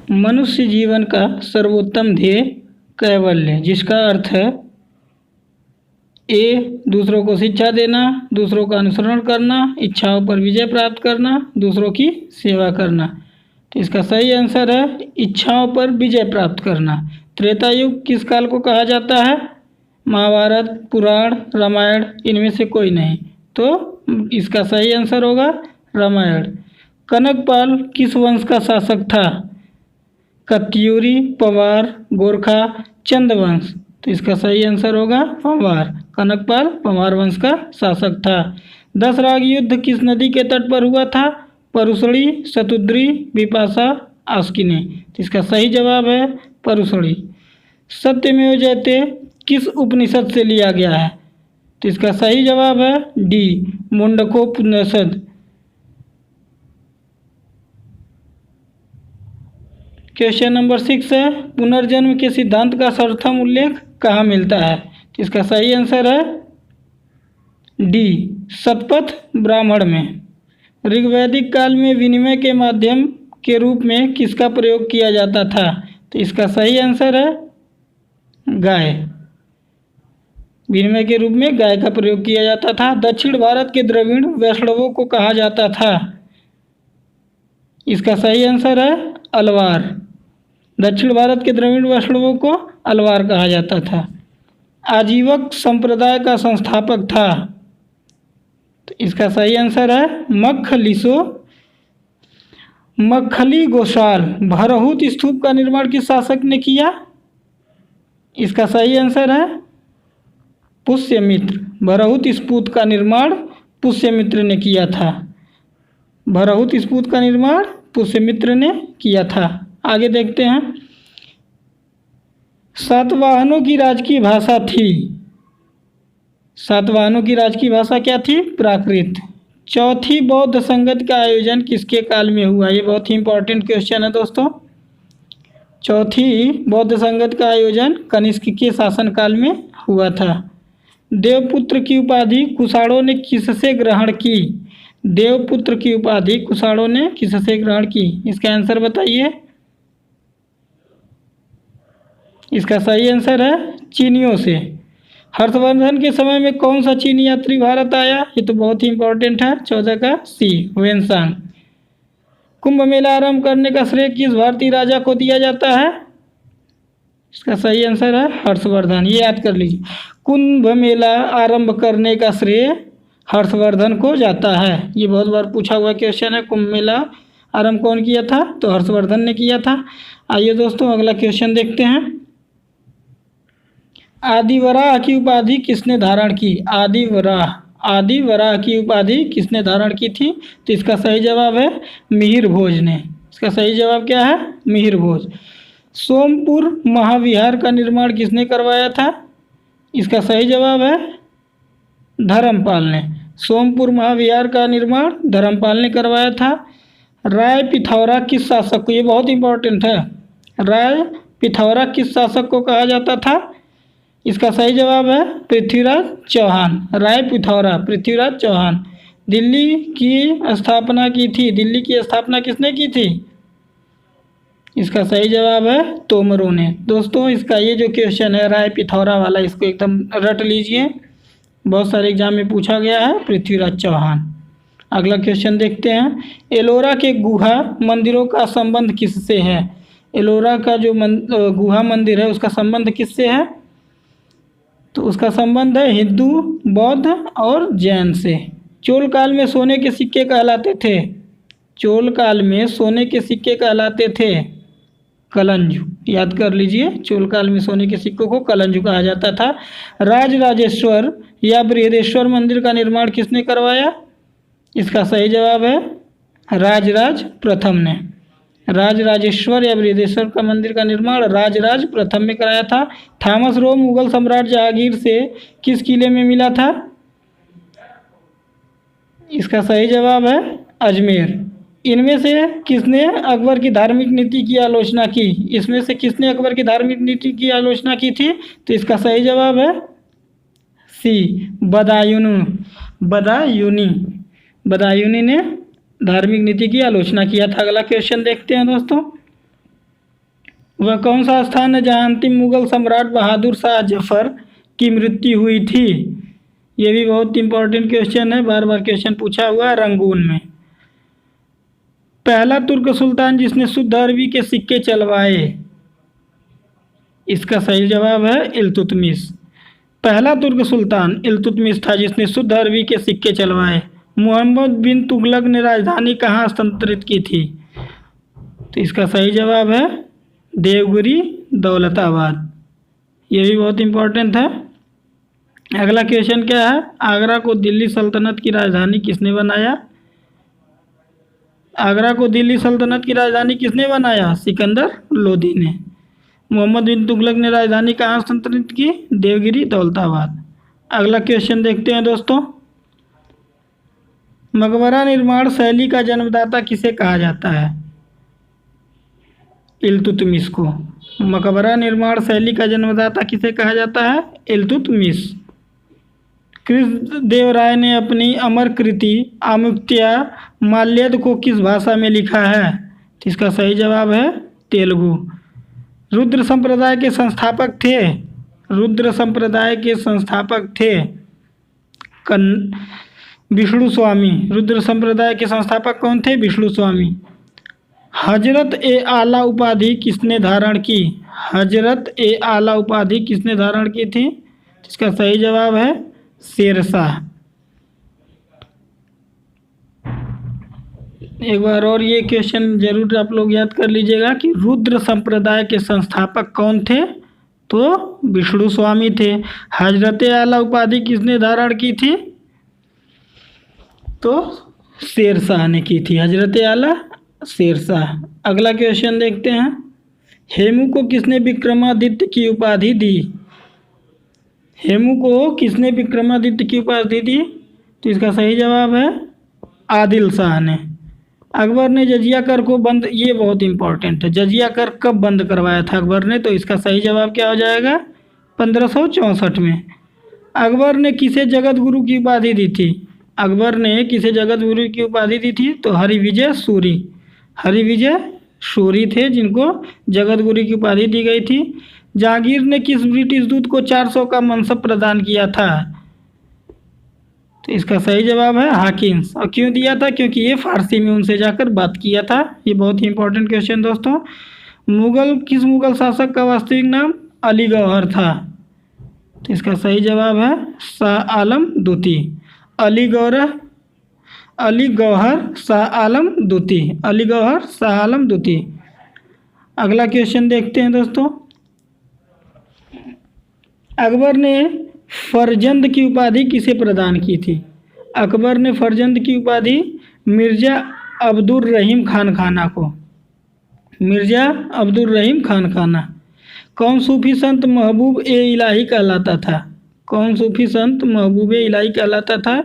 मनुष्य जीवन का सर्वोत्तम ध्येय कैवल्य, जिसका अर्थ है ए दूसरों को शिक्षा देना, दूसरों का अनुसरण करना, इच्छाओं पर विजय प्राप्त करना, दूसरों की सेवा करना। तो इसका सही आंसर है इच्छाओं पर विजय प्राप्त करना। त्रेता युग किस काल को कहा जाता है? महाभारत, पुराण, रामायण, इनमें से कोई नहीं। तो इसका सही आंसर होगा रामायण। कनकपाल किस वंश का शासक था? कत्यूरी, पवार, गोरखा, चंदवंश। तो इसका सही आंसर होगा पवार। कनकपाल पवार वंश का शासक था। 10 राग युद्ध किस नदी के तट पर हुआ था? परुसड़ी, शतुद्री, बिपाशा, आस्किनी। तो इसका सही जवाब है परुसड़ी। सत्यमेव जयते किस उपनिषद से लिया गया है? तो इसका सही जवाब है डी, मुंडकोपनिषद। क्वेश्चन नंबर 6 है, पुनर्जन्म के सिद्धांत का सर्वप्रथम उल्लेख कहाँ मिलता है? तो इसका सही आंसर है डी, शतपथ ब्राह्मण में। ऋग्वैदिक काल में विनिमय के माध्यम के रूप में किसका प्रयोग किया जाता था? तो इसका सही आंसर है गाय। विनिमय के रूप में गाय का प्रयोग किया जाता था। दक्षिण भारत के द्रविड़ वैष्णवों को कहा जाता था? इसका सही आंसर है अलवार। दक्षिण भारत के द्रविड़ वैष्णवों को अलवार कहा जाता था। आजीवक संप्रदाय का संस्थापक था? तो इसका सही आंसर है मक्खली गोसाल। भरहुत स्तूप का निर्माण किस शासक ने किया? इसका सही आंसर है पुष्यमित्र। भरहुत स्तूप का निर्माण पुष्यमित्र ने किया था। भरहुत स्तूप का निर्माण पुष्यमित्र ने किया था। आगे देखते हैं। सातवाहनों की राजकीय भाषा थी? सातवाहनों की राजकीय भाषा क्या थी? प्राकृत। चौथी बौद्ध संगत का आयोजन किसके काल में हुआ? ये बहुत ही इंपॉर्टेंट क्वेश्चन है दोस्तों। चौथी बौद्ध संगत का आयोजन कनिष्क के शासनकाल में हुआ था। देवपुत्र की उपाधि कुषाणों ने किससे ग्रहण की? देवपुत्र की उपाधि कुषाणों ने किससे ग्रहण की? इसका आंसर बताइए। इसका सही आंसर है चीनियों से। हर्षवर्धन के समय में कौन सा चीनी यात्री भारत आया? ये तो बहुत ही इंपॉर्टेंट है। 14 का सी, वेनसांग। कुंभ मेला आरंभ करने का श्रेय किस भारतीय राजा को दिया जाता है? इसका सही आंसर है हर्षवर्धन। ये याद कर लीजिए, कुंभ मेला आरंभ करने का श्रेय हर्षवर्धन को जाता है। ये बहुत बार पूछा हुआ क्वेश्चन है। कुंभ मेला आरंभ कौन किया था? तो हर्षवर्धन ने किया था। आइए दोस्तों अगला क्वेश्चन देखते हैं। आदिवराह की उपाधि किसने धारण की? आदिवराह की उपाधि किसने धारण की थी? तो इसका सही जवाब है मिहिर भोज ने। इसका सही जवाब क्या है? मिहिर भोज। सोमपुर महाविहार का निर्माण किसने करवाया था? इसका सही जवाब है धर्मपाल ने। सोमपुर महाविहार का निर्माण धर्मपाल ने करवाया था। राय पिथौरा किस शासक को, ये बहुत इंपॉर्टेंट है, राय पिथौरा किस शासक को कहा जाता था? इसका सही जवाब है पृथ्वीराज चौहान। राय पिथौरा पृथ्वीराज चौहान। दिल्ली की स्थापना की थी? दिल्ली की स्थापना किसने की थी? इसका सही जवाब है तोमरों ने। दोस्तों इसका ये जो क्वेश्चन है राय पिथौरा वाला, इसको एकदम रट लीजिए, बहुत सारे एग्जाम में पूछा गया है। पृथ्वीराज चौहान। अगला क्वेश्चन देखते हैं। एलोरा के गुहा मंदिरों का संबंध किससे है? एलोरा का जो गुहा मंदिर है उसका संबंध किससे है? तो उसका संबंध है हिंदू, बौद्ध और जैन से। चोल काल में सोने के सिक्के कहलाते थे? चोल काल में सोने के सिक्के कहलाते थे कलंजु। याद कर लीजिए, चोल काल में सोने के सिक्कों को कलंजु कहा जाता था। राजराजेश्वर या बृहदेश्वर मंदिर का निर्माण किसने करवाया? इसका सही जवाब है राजराज प्रथम ने। राजराजेश्वर या बृहदेश्वर का मंदिर का निर्माण राजराज प्रथम में कराया था। थॉमस रोम मुगल सम्राट जहांगीर से किस किले में मिला था? इसका सही जवाब है अजमेर। इनमें से किसने अकबर की धार्मिक नीति की आलोचना की? इसमें से किसने अकबर की धार्मिक नीति की आलोचना की थी? तो इसका सही जवाब है सी, बदायूनी ने धार्मिक नीति की आलोचना किया था। अगला क्वेश्चन देखते हैं दोस्तों। वह कौन सा स्थान है जहाँ अंतिम मुगल सम्राट बहादुर शाह जफर की मृत्यु हुई थी? ये भी बहुत इंपॉर्टेंट क्वेश्चन है, बार बार क्वेश्चन पूछा हुआ है। रंगून में। पहला तुर्क सुल्तान जिसने शुद्ध अरबी के सिक्के चलवाए? इसका सही जवाब है इल्तुतमिश। पहला तुर्क सुल्तान इल्तुतमिश था जिसने शुद्ध अरबी के सिक्के चलवाए। मोहम्मद बिन तुगलक ने राजधानी कहाँ हस्तांतरित की थी? तो इसका सही जवाब है देवगिरी, दौलताबाद। ये भी बहुत इंपॉर्टेंट है। अगला क्वेश्चन क्या है? आगरा को दिल्ली सल्तनत की राजधानी किसने बनाया? आगरा को दिल्ली सल्तनत की राजधानी किसने बनाया? सिकंदर लोदी ने। मोहम्मद बिन तुगलक ने राजधानी कहाँ हस्तांतरित की? देवगिरी, दौलताबाद। अगला क्वेश्चन देखते हैं दोस्तों। मकबरा निर्माण शैली का जन्मदाता किसे कहा जाता है? इल्तुतमिश को। मकबरा निर्माण शैली का जन्मदाता किसे कहा जाता है? इल्तुतमिश। कृष्णदेवराय ने अपनी अमर कृति आमुक्त्या माल्यद को किस भाषा में लिखा है? तो इसका सही जवाब है तेलुगु। रुद्र संप्रदाय के संस्थापक थे? रुद्र संप्रदाय के संस्थापक थे विष्णु स्वामी। रुद्र संप्रदाय के संस्थापक कौन थे? विष्णु स्वामी। हजरत ए आला उपाधि किसने धारण की? हजरत ए आला उपाधि किसने धारण की थी? इसका सही जवाब है शेरशाह। एक बार और ये क्वेश्चन जरूर आप लोग याद कर लीजिएगा कि रुद्र संप्रदाय के संस्थापक कौन थे? तो विष्णु स्वामी थे। हजरत ए आला उपाधि किसने धारण की थी? तो शेरशाह ने की थी। हजरत आला शेरशाह। अगला क्वेश्चन देखते हैं। हेमू को किसने विक्रमादित्य की उपाधि दी? हेमू को किसने विक्रमादित्य की उपाधि दी? तो इसका सही जवाब है आदिल शाह ने। अकबर ने जजिया कर को बंद, ये बहुत इंपॉर्टेंट है, जजिया कर कब बंद करवाया था अकबर ने? तो इसका सही जवाब क्या हो जाएगा? 1564 में। अकबर ने किसे जगत गुरु की उपाधि दी थी? अकबर ने किसे जगत गुरु की उपाधि दी थी? तो हरिविजय सूरी। हरिविजय सूरी थे जिनको जगत गुरु की उपाधि दी गई थी। जहांगीर ने किस ब्रिटिश दूत को 400 का मनसब प्रदान किया था? तो इसका सही जवाब है हाकिन्स। और क्यों दिया था? क्योंकि ये फारसी में उनसे जाकर बात किया था। ये बहुत ही इंपॉर्टेंट क्वेश्चन दोस्तों। किस मुगल शासक का वास्तविक नाम अली गौहर था? तो इसका सही जवाब है शाह आलम द्वितीय। अली गौहर शाह आलम द्वितीय। अली गौहर शाह आलम द्वितीय। अगला क्वेश्चन देखते हैं दोस्तों। अकबर ने फरजंद की उपाधि किसे प्रदान की थी? अकबर ने फरजंद की उपाधि मिर्जा अब्दुर रहीम खान खाना को। मिर्जा अब्दुर रहीम खान खाना। कौन सूफी संत महबूब ए इलाही कहलाता था? कौन सूफी संत महबूब ए इलाही कहलाता था?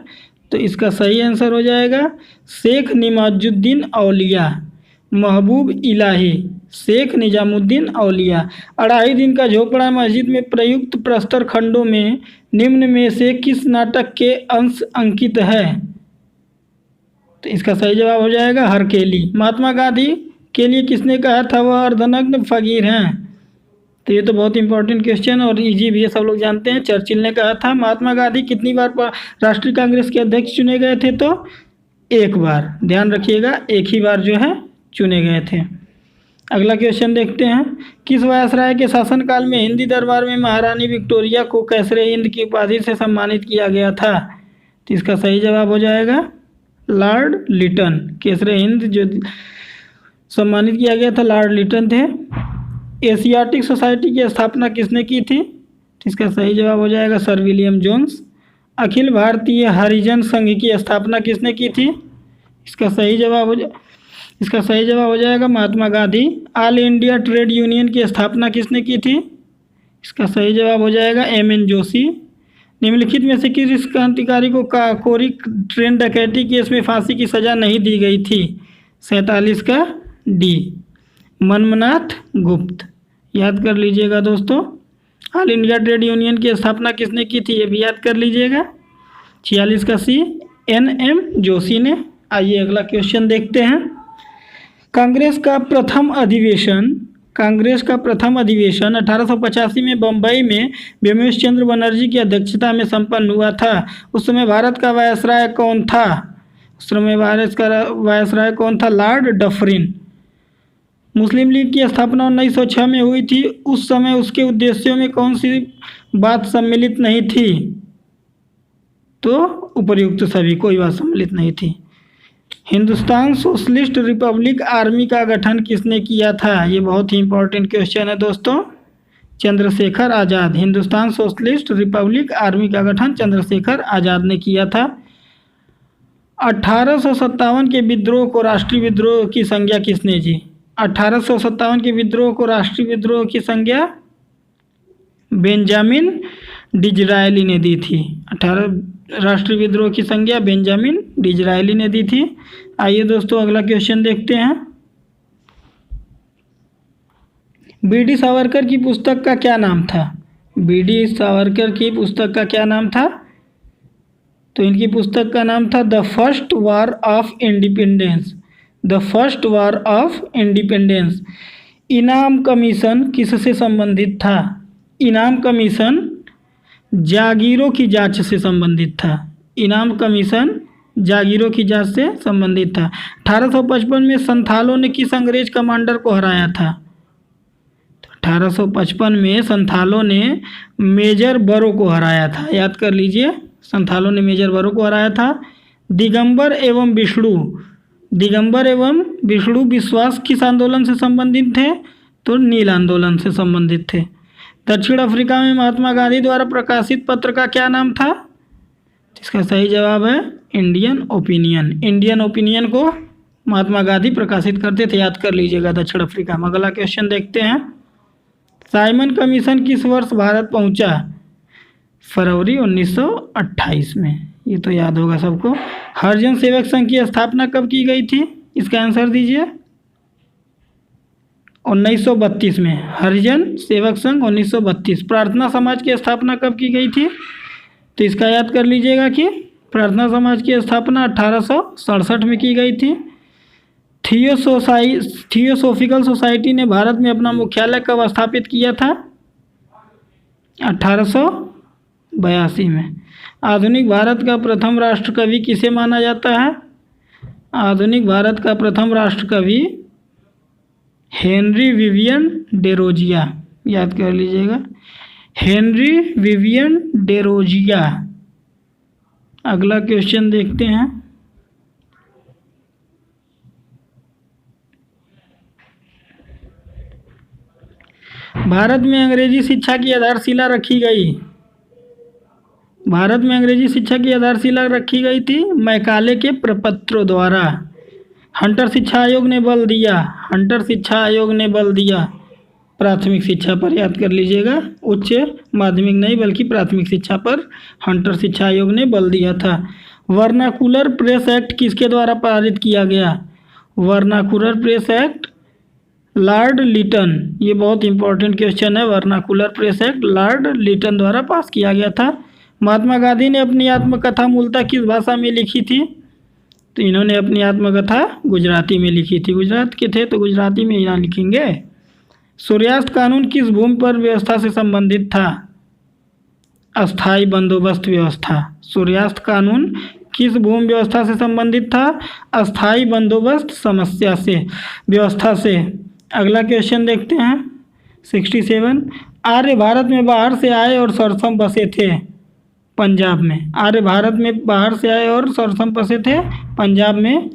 तो इसका सही आंसर हो जाएगा शेख निजामुद्दीन औलिया। महबूब इलाही शेख निजामुद्दीन औलिया। 2.5 दिन का झोपड़ा मस्जिद में प्रयुक्त प्रस्तर खंडों में निम्न में से किस नाटक के अंश अंकित है? तो इसका सही जवाब हो जाएगा हरकेली। महात्मा गांधी के लिए किसने कहा था वह अर्धनग्न फकीर हैं? तो ये तो बहुत इंपॉर्टेंट क्वेश्चन और इजी भी है, सब लोग जानते हैं। चर्चिल ने कहा था। महात्मा गांधी कितनी बार राष्ट्रीय कांग्रेस के अध्यक्ष चुने गए थे? तो एक बार। ध्यान रखिएगा, एक ही बार जो है चुने गए थे। अगला क्वेश्चन देखते हैं। किस वायसराय के शासनकाल में हिंदी दरबार में महारानी विक्टोरिया को कैसरे हिंद की उपाधि से सम्मानित किया गया था? तो इसका सही जवाब हो जाएगा लॉर्ड लिटन। कैसरे हिंद जो सम्मानित किया गया था लॉर्ड लिटन थे। एशियाटिक सोसाइटी की स्थापना किसने की थी? तो इसका सही जवाब हो जाएगा sir William Jones. Akhil Bharatiya हरिजन संघ की स्थापना किसने की थी? इसका सही जवाब हो जाएगा Mahatma Gandhi. All India Trade Union की स्थापना किसने की थी? इसका सही जवाब हो जाएगा एम.एन. जोशी। निम्नलिखित में से किस क्रांतिकारी को काकोरी ट्रेन डकैती केस में फांसी की सजा नहीं दी गई थी? 47 का डी मनमनाथ गुप्त। याद कर लीजिएगा दोस्तों। ऑल इंडिया ट्रेड यूनियन की स्थापना किसने की थी? ये भी याद कर लीजिएगा। 46 का सी एन.एम. जोशी ने। आइए अगला क्वेश्चन देखते हैं। कांग्रेस का प्रथम अधिवेशन कांग्रेस का प्रथम अधिवेशन 1885 में बम्बई में व्योमेश चंद्र बनर्जी की अध्यक्षता में संपन्न हुआ था। उस समय भारत का वायसराय कौन था? उस समय भारत का वायसराय कौन था? Lord Dufferin. मुस्लिम लीग की स्थापना 1906 में हुई थी। उस समय उसके उद्देश्यों में कौन सी बात सम्मिलित नहीं थी? तो उपर्युक्त सभी, कोई बात सम्मिलित नहीं थी। हिंदुस्तान सोशलिस्ट रिपब्लिक आर्मी का गठन किसने किया था? ये बहुत ही इंपॉर्टेंट क्वेश्चन है दोस्तों। Chandrashekhar Azad. Hindustan socialist Republic army का गठन चंद्रशेखर आज़ाद ने किया था। 1857 के विद्रोह को राष्ट्रीय विद्रोह की संज्ञा किसने दी? 1857 के विद्रोह को राष्ट्रीय विद्रोह की संज्ञा बेंजामिन डिज़रायली ने दी थी। राष्ट्रीय विद्रोह की संज्ञा बेंजामिन डिज़रायली ने दी थी। आइए दोस्तों अगला क्वेश्चन देखते हैं। बी.डी. सावरकर की पुस्तक का क्या नाम था? बी.डी. सावरकर की पुस्तक का क्या नाम था? तो इनकी पुस्तक का नाम था the first war of independence. The first war of independence. इनाम कमीशन किससे संबंधित था? इनाम कमीशन जागीरों की जांच से संबंधित था। इनाम कमीशन जागीरों की जांच से संबंधित था। 1855 में संथालों ने किस अंग्रेज कमांडर को हराया था? 1855 में संथालों ने मेजर बरो को हराया था। याद कर लीजिए, संथालों ने मेजर बरो को हराया था। दिगंबर एवं विष्णु विश्वास किस आंदोलन से संबंधित थे? तो नील आंदोलन से संबंधित थे। दक्षिण अफ्रीका में महात्मा गांधी द्वारा प्रकाशित पत्र का क्या नाम था? इसका सही जवाब है इंडियन ओपिनियन। इंडियन ओपिनियन को महात्मा गांधी प्रकाशित करते थे। याद कर लीजिएगा दक्षिण अफ्रीका में। अगला क्वेश्चन देखते हैं। साइमन कमीशन किस वर्ष भारत पहुंचा? फरवरी 1928 में। ये तो याद होगा सबको। हरिजन सेवक संघ की स्थापना कब की गई थी? इसका आंसर दीजिए। 1932 में। हरिजन सेवक संघ 1932। प्रार्थना समाज की स्थापना कब की गई थी? तो इसका याद कर लीजिएगा कि प्रार्थना समाज की स्थापना 1867 में की गई थी। थियोसोफिकल सोसाइटी ने भारत में अपना मुख्यालय कब स्थापित किया था? 1882 में। आधुनिक भारत का प्रथम राष्ट्र कवि किसे माना जाता है? आधुनिक भारत का प्रथम राष्ट्र कवि हेनरी विवियन डेरोजिया। याद कर लीजिएगा, हेनरी विवियन डेरोजिया। अगला क्वेश्चन देखते हैं। भारत में अंग्रेजी शिक्षा की आधारशिला रखी गई। भारत में अंग्रेजी शिक्षा की आधारशिला रखी गई थी मैकाले के प्रपत्रों द्वारा। हंटर शिक्षा आयोग ने बल दिया। हंटर शिक्षा आयोग ने बल दिया प्राथमिक शिक्षा पर। याद कर लीजिएगा, उच्च माध्यमिक नहीं बल्कि प्राथमिक शिक्षा पर हंटर शिक्षा आयोग ने बल दिया था। वर्नाकुलर प्रेस एक्ट किसके द्वारा पारित किया गया? Vernacular Press Act Lord Lytton. ये बहुत इंपॉर्टेंट क्वेश्चन है। Vernacular Press Act Lord Lytton द्वारा पास किया गया था। महात्मा गांधी ने अपनी आत्मकथा मूलतः किस भाषा में लिखी थी? तो इन्होंने अपनी आत्मकथा गुजराती में लिखी थी। गुजरात के थे तो गुजराती में यहाँ लिखेंगे। सूर्यास्त कानून किस भूमि पर व्यवस्था से संबंधित था? अस्थाई बंदोबस्त व्यवस्था। सूर्यास्त कानून किस भूमि व्यवस्था से संबंधित था? अस्थाई बंदोबस्त समस्या से व्यवस्था से। अगला क्वेश्चन देखते हैं 67। आर्य भारत में बाहर से आए और सर्वप्रथम बसे थे पंजाब में। आर्य भारत में बाहर से आए और सर्वप्रथम बसे थे पंजाब में।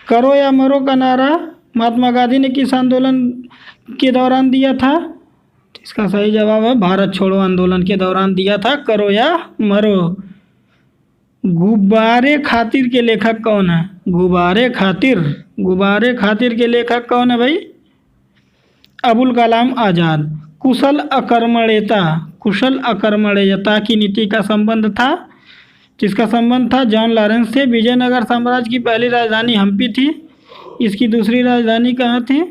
करो या मरो का नारा महात्मा गांधी ने किस आंदोलन के दौरान दिया था? इसका सही जवाब है भारत छोड़ो आंदोलन के दौरान दिया था, करो या मरो। गुब्बारे खातिर के लेखक कौन है? गुब्बारे खातिर के लेखक कौन है भाई? अबुल कलाम आज़ाद। कुशल अकर्मण्यता की नीति का संबंध था? जिसका संबंध था जॉन लॉरेंस से। विजयनगर साम्राज्य की पहली राजधानी हम्पी थी। इसकी दूसरी राजधानी कहाँ थी?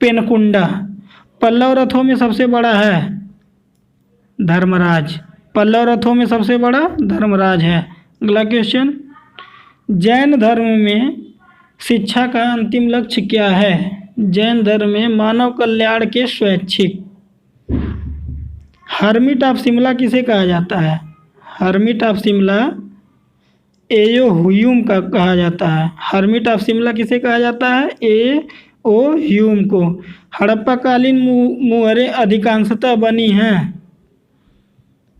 पेनकुंडा। पल्लव रथों में सबसे बड़ा है धर्मराज। पल्लव रथों में सबसे बड़ा धर्मराज है। अगला क्वेश्चन। जैन धर्म में शिक्षा का अंतिम लक्ष्य क्या है? जैन धर्म में मानव कल्याण के स्वैच्छिक। हर्मिट ऑफ शिमला किसे कहा जाता है? Hermit of Shimla AO Hume का कहा जाता है। हर्मिट ऑफ शिमला किसे कहा जाता है? एओ ह्यूम को। हड़प्पा कालीन मुहरें अधिकांशतः बनी हैं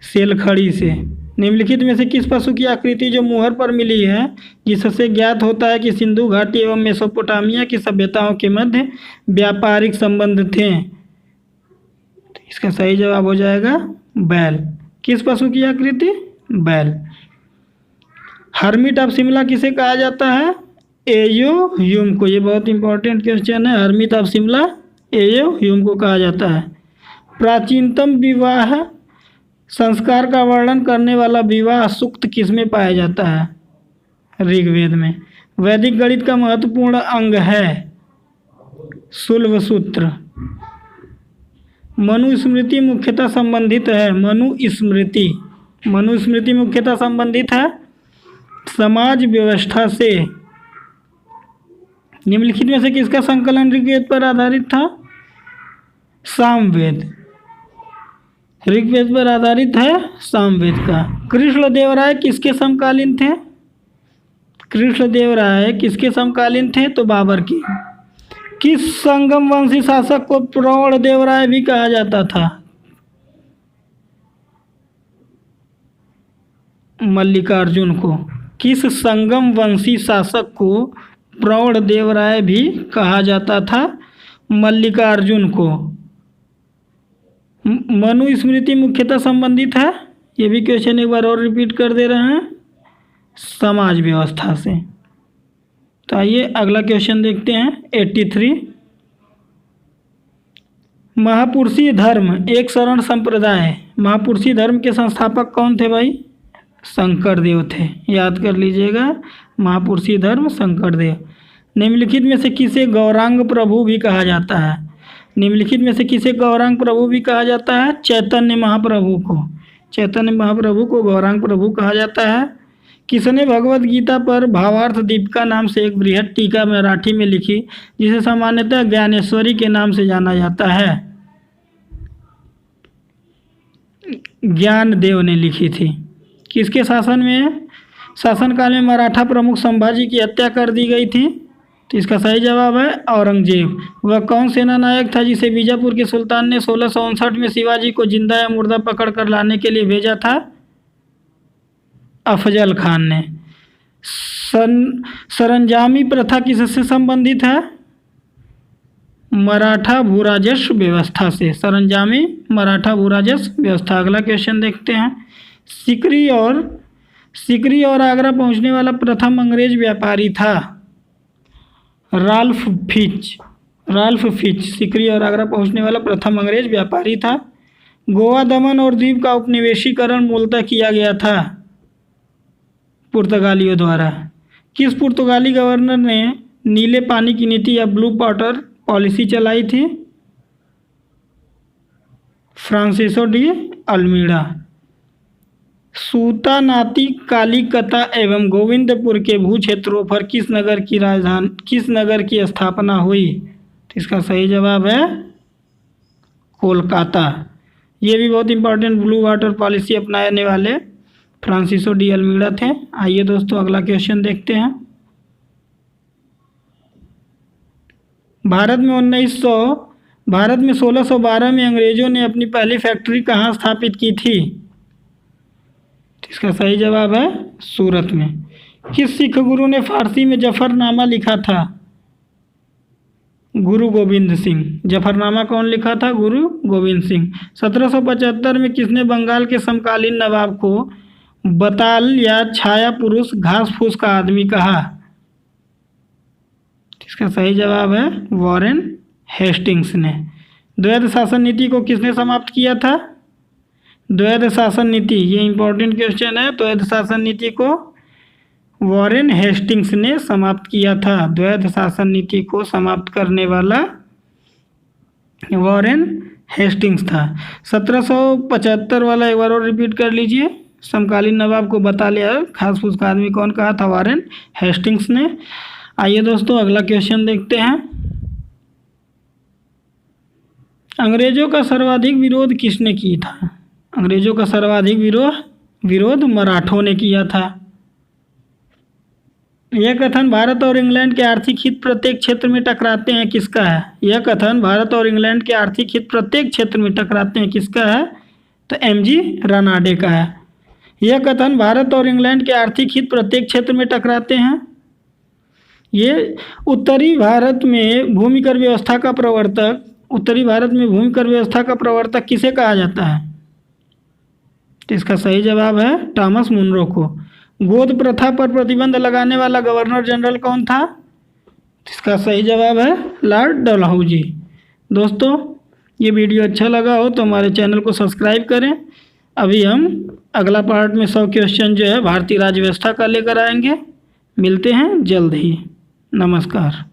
सेलखड़ी से। निम्नलिखित में से किस पशु की आकृति जो मुहर पर मिली है जिससे ज्ञात होता है कि सिंधु घाटी एवं मेसोपोटामिया की सभ्यताओं के मध्य व्यापारिक संबंध थे? तो इसका सही जवाब हो जाएगा बैल। किस पशु की आकृति? बैल। हर्मिट ऑफ शिमला किसे कहा जाता है? एओ ह्यूम को। ये बहुत इंपॉर्टेंट क्वेश्चन है। Hermit of Shimla AO Hume को कहा जाता है। प्राचीनतम विवाह संस्कार का वर्णन करने वाला विवाह सूक्त किसमें पाया जाता है? ऋग्वेद में। वैदिक गणित का महत्वपूर्ण अंग है शुल्ब सूत्र। मनुस्मृति मुख्यतः संबंधित है। मनुस्मृति मुख्यतः संबंधित है समाज व्यवस्था से। निम्नलिखित में से किसका संकलन ऋग्वेद पर आधारित था? सामवेद। ऋग्वेद पर आधारित है सामवेद का। कृष्णदेवराय किसके समकालीन थे? कृष्णदेवराय किसके समकालीन थे? तो बाबर की। किस संगम वंशी शासक को प्रौढ़ देवराय भी कहा जाता था? मल्लिकार्जुन को। किस संगम वंशी शासक को प्रौढ़ देवराय भी कहा जाता था? मल्लिकार्जुन को। मनुस्मृति मुख्यतः संबंधित है, ये भी क्वेश्चन एक बार और रिपीट कर दे रहे हैं, समाज व्यवस्था से। तो आइए अगला क्वेश्चन देखते हैं 83। महापुरुषी धर्म एक शरण संप्रदाय। महापुरुषी धर्म के संस्थापक कौन थे भाई? शंकरदेव थे। याद कर लीजिएगा, महापुरुषी धर्म शंकरदेव। निम्नलिखित में से किसे गौरांग प्रभु भी कहा जाता है? निम्नलिखित में से किसे गौरांग प्रभु भी कहा जाता है? चैतन्य महाप्रभु को। चैतन्य महाप्रभु को गौरांग प्रभु कहा जाता है। किसने भगवत गीता पर भावार्थ दीपिका नाम से एक बृहद टीका मराठी में लिखी जिसे सामान्यतः ज्ञानेश्वरी के नाम से जाना जाता है? ज्ञानदेव ने लिखी थी। किसके शासनकाल में मराठा प्रमुख संभाजी की हत्या कर दी गई थी? तो इसका सही जवाब है औरंगजेब। वह कौन सेना नायक था जिसे बीजापुर के सुल्तान ने 1659 में शिवाजी को जिंदा या मुर्दा पकड़ कर लाने के लिए भेजा था? अफजल खान ने। सरंजामी प्रथा किससे संबंधित है? मराठा भूराजस्व व्यवस्था से। सरंजामी मराठा भूराजस्व व्यवस्था। अगला क्वेश्चन देखते हैं। सिकरी और आगरा पहुंचने वाला प्रथम अंग्रेज व्यापारी था? राल्फ फिच सिकरी और आगरा पहुंचने वाला प्रथम अंग्रेज व्यापारी था। गोवा, दमन और द्वीप का उपनिवेशीकरण मूलतः किया गया था पुर्तगालियों द्वारा। किस पुर्तगाली गवर्नर ने नीले पानी की नीति या ब्लू वाटर पॉलिसी चलाई थी? Francisco de Almeida. Sutanuti, Kalikata एवं गोविंदपुर के भू क्षेत्रों पर किस नगर की स्थापना हुई? तो इसका सही जवाब है कोलकाता। ये भी बहुत इंपॉर्टेंट ब्लू वाटर पॉलिसी अपनाने वाले फ्रांसिसो डी अल्मीडा थे। आइए दोस्तों अगला क्वेश्चन देखते हैं। भारत में 1612 में अंग्रेजों ने अपनी पहली फैक्ट्री कहाँ स्थापित की थी? इसका सही जवाब है सूरत में। किस सिख गुरु ने फारसी में जफरनामा लिखा था? गुरु गोविंद सिंह। जफरनामा कौन लिखा था? गुरु गोविंद सिंह। 1775 में किसने बंगाल के समकालीन नवाब को बताल या छाया पुरुष, घास फूस का आदमी कहा? इसका सही जवाब है वॉरेन हेस्टिंग्स ने। द्वैध शासन नीति को किसने समाप्त किया था? द्वैध शासन नीति, ये इंपॉर्टेंट क्वेश्चन है। द्वैध शासन नीति को वॉरेन हेस्टिंग्स ने समाप्त किया था। द्वैध शासन नीति को समाप्त करने वाला वॉरेन हेस्टिंग्स था। 1775 वाला एक बार और रिपीट कर लीजिए। समकालीन नवाब को बता लिया, खास फूस का आदमी कौन कहा था? वॉरेन हेस्टिंग्स ने। आइए दोस्तों अगला क्वेश्चन देखते हैं। अंग्रेजों का सर्वाधिक विरोध किसने किया था? अंग्रेजों का सर्वाधिक विरोध मराठों ने किया था। यह कथन भारत और इंग्लैंड के आर्थिक हित प्रत्येक क्षेत्र में टकराते हैं किसका है? यह कथन भारत और इंग्लैंड के आर्थिक हित प्रत्येक क्षेत्र में टकराते हैं किसका है? तो एमजी रानाडे का है। यह कथन भारत और इंग्लैंड के आर्थिक हित प्रत्येक क्षेत्र में टकराते हैं, ये उत्तरी भारत में भूमिकर व्यवस्था का प्रवर्तक किसे कहा जाता है? तो इसका सही जवाब है थॉमस मुनरो को। गोद प्रथा पर प्रतिबंध लगाने वाला गवर्नर जनरल कौन था? इसका सही जवाब है लॉर्ड डलहौजी। दोस्तों, ये वीडियो अच्छा लगा हो तो हमारे चैनल को सब्सक्राइब करें। अभी हम अगला पार्ट में 100 क्वेश्चन जो है भारतीय राज्य व्यवस्था का लेकर आएंगे। मिलते हैं जल्द ही। नमस्कार।